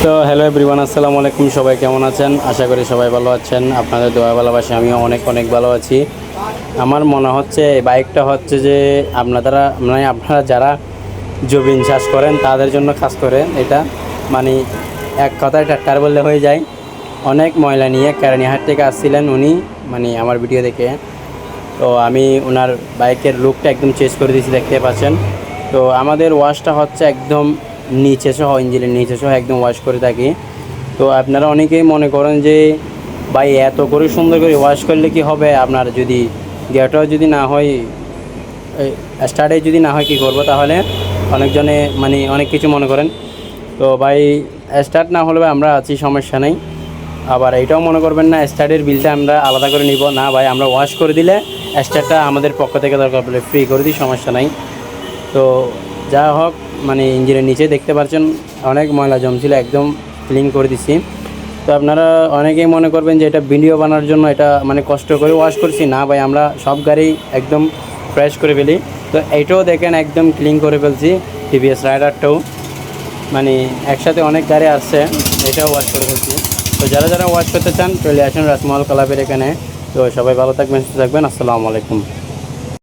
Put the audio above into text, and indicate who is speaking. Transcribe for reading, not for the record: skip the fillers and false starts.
Speaker 1: তো hello everyone, আসসালামু আলাইকুম। সবাই কেমন আছেন? আশা করি সবাই ভালো আছেন। আপনাদের দোয়া ভালোবাসি আমিও অনেক অনেক ভালো আছি। আমার মনে হচ্ছে এই বাইকটা হচ্ছে যে আপনারা যারা জুবিন চাষ করেন তাদের জন্য কাজ করে এটা। মানে এক কথায় ট্রাক্টর বললে হয়ে যায়। অনেক ময়লা নিয়ে কেরানীহাট থেকে আসছিলেন উনি, মানে আমার ভিডিও দেখে। তো আমি ওনার বাইকের লুকটা একদম চেঞ্জ করে দিয়েছি, দেখতে পাচ্ছেন। তো আমাদের ওয়াশটা হচ্ছে একদম নিচে সহ, ইঞ্জিনের নিচে সহ একদম ওয়াশ করে থাকি। তো আপনারা অনেকেই মনে করেন যে ভাই এত করে সুন্দর করে ওয়াশ করলে কি হবে, আপনার যদি গিয়ারটাও যদি না হয়, স্টার্টে যদি না হয় কী করবো? তাহলে অনেকজনে মানে অনেক কিছু মনে করেন। তো ভাই স্টার্ট না হলে আমরা আছি, সমস্যা নেই। আবার এইটাও মনে করবেন না স্টার্টের বিলটা আমরা আলাদা করে নিব না, ভাই আমরা ওয়াশ করে দিলে স্টার্টটা আমাদের পক্ষ থেকে দরকার পড়লে ফ্রি করে দিই, সমস্যা নাই। তো যা হোক, মানে ইঞ্জিনের নিচে দেখতে পাচ্ছেন অনেক ময়লা জমছিল, একদম ক্লিন করে দিছি। তো আপনারা অনেকেই মনে করবেন যে এটা ভিডিও বানানোর জন্য এটা মানে কষ্ট করে ওয়াশ করছি, না ভাই আমরা সব গাড়ি একদম ফ্রেশ করে ফেলি। তো এইটাও দেখেন একদম ক্লিন করে ফেলছি, টিভিএস রাইডারটাও, মানে একসাথে অনেক গাড়ি আসছে, এটাও ওয়াশ করে ফেলছি। তো যারা যারা ওয়াশ করতে চান চলে আসুন রাজমহল ক্লাবের এখানে। তো সবাই ভালো থাকবেন, সুস্থ থাকবেন। আসসালামু আলাইকুম।